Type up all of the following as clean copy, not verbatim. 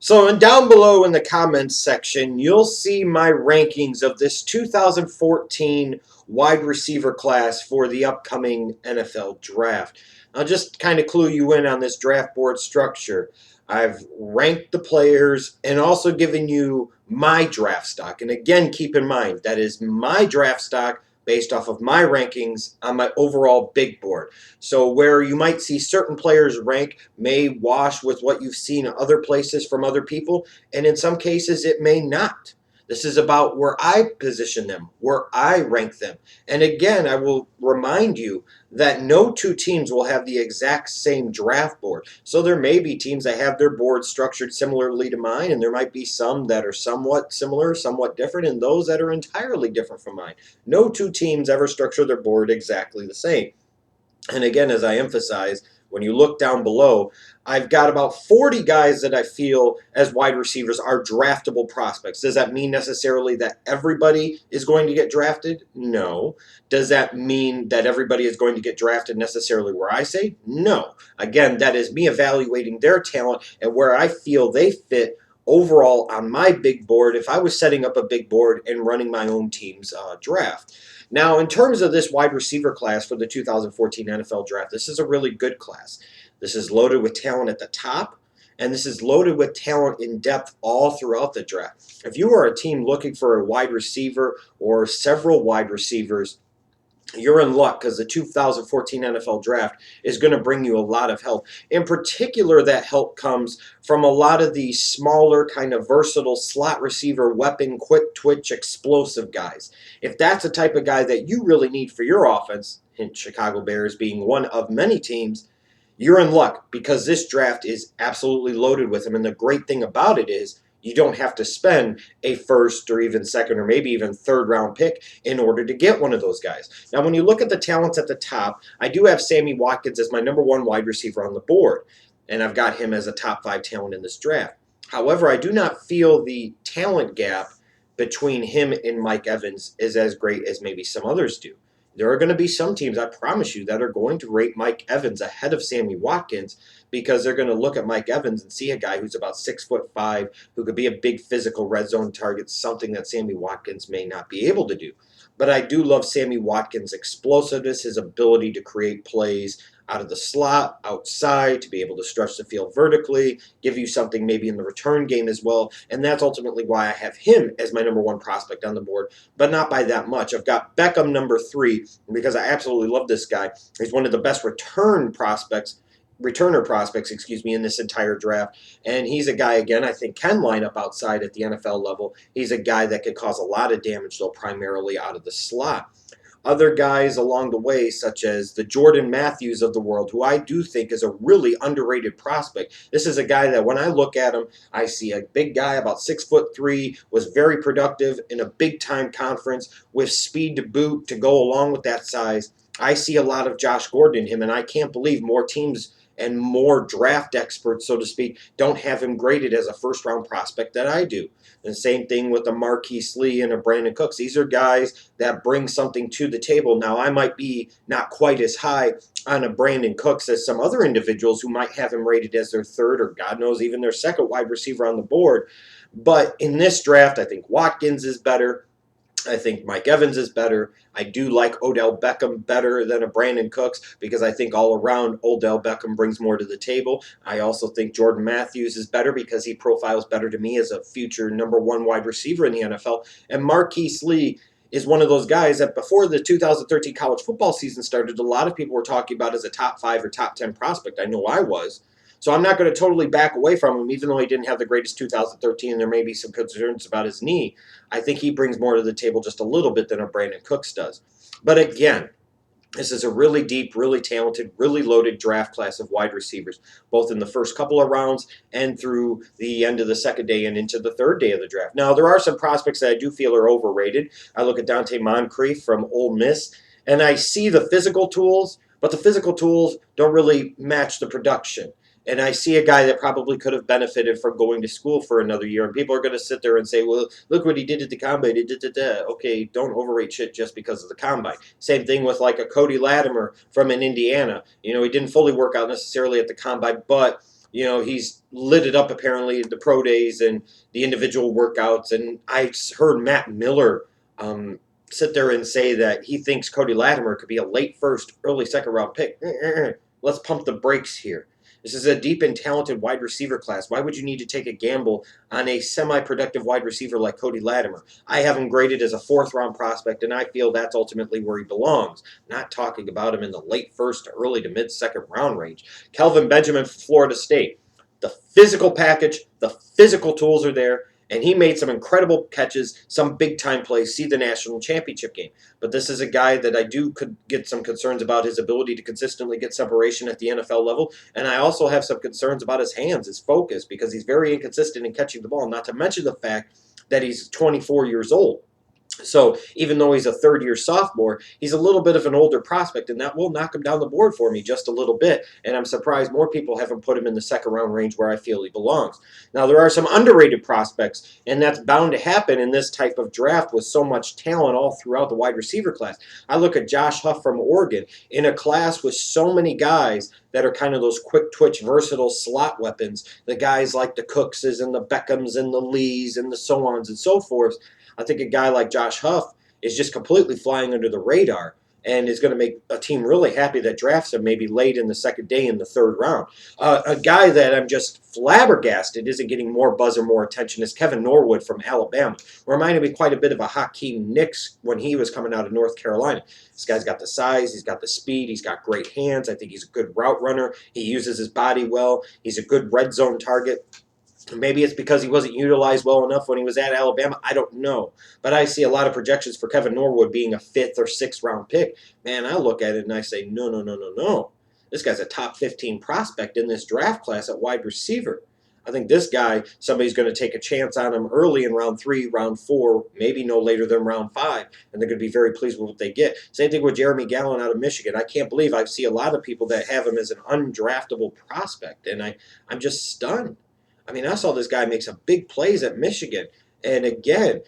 So, and down below in the comments section, you'll see my rankings of this 2014 wide receiver class for the upcoming NFL draft. I'll just kind of clue you in on this draft board structure. I've ranked the players and also given you my draft stock. And again, keep in mind, that is my draft stock based off of my rankings on my overall big board. So where you might see certain players rank may wash with what you've seen in other places from other people, and in some cases it may not. This is about where I position them, where I rank them. And again, I will remind you that no two teams will have the exact same draft board. So there may be teams that have their board structured similarly to mine, and there might be some that are somewhat similar, somewhat different, and those that are entirely different from mine. No two teams ever structure their board exactly the same. And again, as I emphasize, when you look down below, I've got about 40 guys that I feel as wide receivers are draftable prospects. Does that mean necessarily that everybody is going to get drafted? No. Does that mean that everybody is going to get drafted necessarily where I say? No. Again, that is me evaluating their talent and where I feel they fit overall on my big board if I was setting up a big board and running my own team's draft. Now, in terms of this wide receiver class for the 2014 NFL Draft, this is a really good class. This is loaded with talent at the top, and this is loaded with talent in depth all throughout the draft. If you are a team looking for a wide receiver or several wide receivers, you're in luck because the 2014 NFL Draft is going to bring you a lot of help. In particular, that help comes from a lot of the smaller, kind of versatile slot receiver, weapon, quick twitch, explosive guys. If that's the type of guy that you really need for your offense, and Chicago Bears being one of many teams, you're in luck because this draft is absolutely loaded with them. And the great thing about it is you don't have to spend a first or even second or maybe even third round pick in order to get one of those guys. Now, when you look at the talents at the top, I do have Sammy Watkins as my number one wide receiver on the board, and I've got him as a top 5 talent in this draft. However, I do not feel the talent gap between him and Mike Evans is as great as maybe some others do. There are going to be some teams, I promise you, that are going to rate Mike Evans ahead of Sammy Watkins because they're going to look at Mike Evans and see a guy who's about 6'5", who could be a big physical red zone target, something that Sammy Watkins may not be able to do. But I do love Sammy Watkins' explosiveness, his ability to create plays out of the slot, outside, to be able to stretch the field vertically, give you something maybe in the return game as well. And that's ultimately why I have him as my number one prospect on the board, but not by that much. I've got Beckham number 3 because I absolutely love this guy. He's one of the best returner prospects, in this entire draft. And he's a guy, again, I think can line up outside at the NFL level. He's a guy that could cause a lot of damage, though, primarily out of the slot. Other guys along the way, such as the Jordan Matthews of the world, who I do think is a really underrated prospect. This is a guy that when I look at him, I see a big guy, about 6'3", was very productive in a big-time conference with speed to boot to go along with that size. I see a lot of Josh Gordon in him, and I can't believe more teams and more draft experts, so to speak, don't have him graded as a first-round prospect that I do. And the same thing with a Marqise Lee and a Brandin Cooks. These are guys that bring something to the table. Now, I might be not quite as high on a Brandin Cooks as some other individuals who might have him rated as their third or God knows even their second wide receiver on the board. But in this draft, I think Watkins is better. I think Mike Evans is better. I do like Odell Beckham better than a Brandin Cooks because I think all around Odell Beckham brings more to the table. I also think Jordan Matthews is better because he profiles better to me as a future number 1 wide receiver in the NFL. And Marqise Lee is one of those guys that before the 2013 college football season started, a lot of people were talking about as a top 5 or top 10 prospect. I know I was. So I'm not going to totally back away from him, even though he didn't have the greatest 2013, and there may be some concerns about his knee. I think he brings more to the table just a little bit than a Brandin Cooks does. But again, this is a really deep, really talented, really loaded draft class of wide receivers, both in the first couple of rounds and through the end of the second day and into the third day of the draft. Now, there are some prospects that I do feel are overrated. I look at Donte Moncrief from Ole Miss, and I see the physical tools, but the physical tools don't really match the production. And I see a guy that probably could have benefited from going to school for another year. And people are going to sit there and say, well, look what he did at the combine. Okay, don't overrate shit just because of the combine. Same thing with like a Cody Latimer from in Indiana. You know, he didn't fully work out necessarily at the combine, but He's lit it up apparently at the pro days and the individual workouts. And I heard Matt Miller sit there and say that he thinks Cody Latimer could be a late first, early second round pick. Let's pump the brakes here. This is a deep and talented wide receiver class. Why would you need to take a gamble on a semi-productive wide receiver like Cody Latimer? I have him graded as a fourth-round prospect, and I feel that's ultimately where he belongs. Not talking about him in the late first to early to mid-second round range. Kelvin Benjamin from Florida State. The physical package, the physical tools are there, and he made some incredible catches, some big-time plays, see the national championship game. But this is a guy that I could get some concerns about his ability to consistently get separation at the NFL level, and I also have some concerns about his hands, his focus, because he's very inconsistent in catching the ball, not to mention the fact that he's 24 years old. So even though he's a third-year sophomore, he's a little bit of an older prospect, and that will knock him down the board for me just a little bit. And I'm surprised more people haven't put him in the second-round range where I feel he belongs. Now, there are some underrated prospects, and that's bound to happen in this type of draft with so much talent all throughout the wide receiver class. I look at Josh Huff from Oregon in a class with so many guys that are kind of those quick-twitch, versatile slot weapons, the guys like the Cookses and the Beckhams and the Lees and the so-ons and so forth. I think a guy like Josh Huff is just completely flying under the radar and is going to make a team really happy that drafts him maybe late in the second day in the third round. A guy that I'm just flabbergasted isn't getting more buzz or more attention is Kevin Norwood from Alabama. Reminded me quite a bit of a Hakeem Nicks when he was coming out of North Carolina. This guy's got the size, he's got the speed, he's got great hands. I think he's a good route runner. He uses his body well. He's a good red zone target. Maybe it's because he wasn't utilized well enough when he was at Alabama. I don't know. But I see a lot of projections for Kevin Norwood being a fifth or sixth round pick. Man, I look at it and I say, no, no, no, no, no. This guy's a top 15 prospect in this draft class at wide receiver. I think this guy, somebody's going to take a chance on him early in round 3, round 4, maybe no later than round 5, and they're going to be very pleased with what they get. Same thing with Jeremy Gallon out of Michigan. I can't believe I see a lot of people that have him as an undraftable prospect, and I'm just stunned. I mean, I saw this guy make some big plays at Michigan. And again,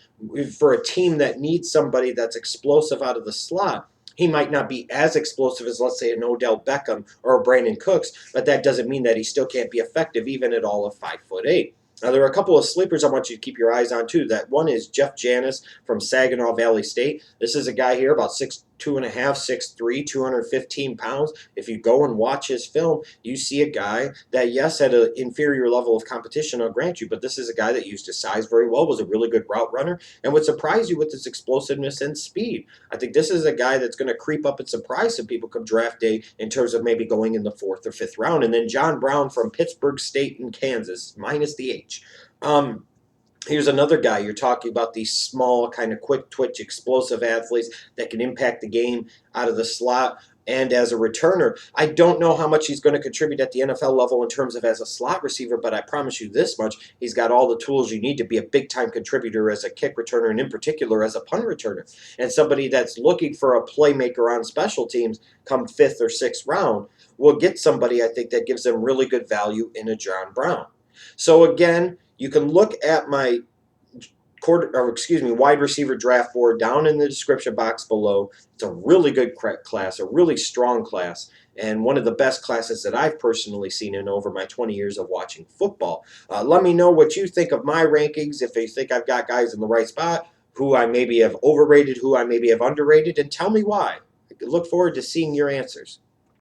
for a team that needs somebody that's explosive out of the slot, he might not be as explosive as, let's say, an Odell Beckham or a Brandin Cooks, but that doesn't mean that he still can't be effective even at all of 5'8". Now, there are a couple of sleepers I want you to keep your eyes on, too. That one is Jeff Janis from Saginaw Valley State. This is a guy here about 6'2.5", 6'3", 215 pounds. If you go and watch his film, you see a guy that, yes, had an inferior level of competition, I'll grant you, but this is a guy that used his size very well, was a really good route runner, and would surprise you with his explosiveness and speed. I think this is a guy that's going to creep up and surprise some people come draft day in terms of maybe going in the 4th or 5th round. And then John Brown from Pittsburgh State in Kansas, minus the H. Here's another guy. You're talking about these small, kind of quick twitch, explosive athletes that can impact the game out of the slot and as a returner. I don't know how much he's going to contribute at the NFL level in terms of as a slot receiver, but I promise you this much. He's got all the tools you need to be a big-time contributor as a kick returner and in particular as a punt returner. And somebody that's looking for a playmaker on special teams come 5th or 6th round will get somebody, I think, that gives them really good value in a John Brown. So again, you can look at my wide receiver draft board down in the description box below. It's a really good class, a really strong class, and one of the best classes that I've personally seen in over my 20 years of watching football. Let me know what you think of my rankings, if you think I've got guys in the right spot, who I maybe have overrated, who I maybe have underrated, and tell me why. I look forward to seeing your answers.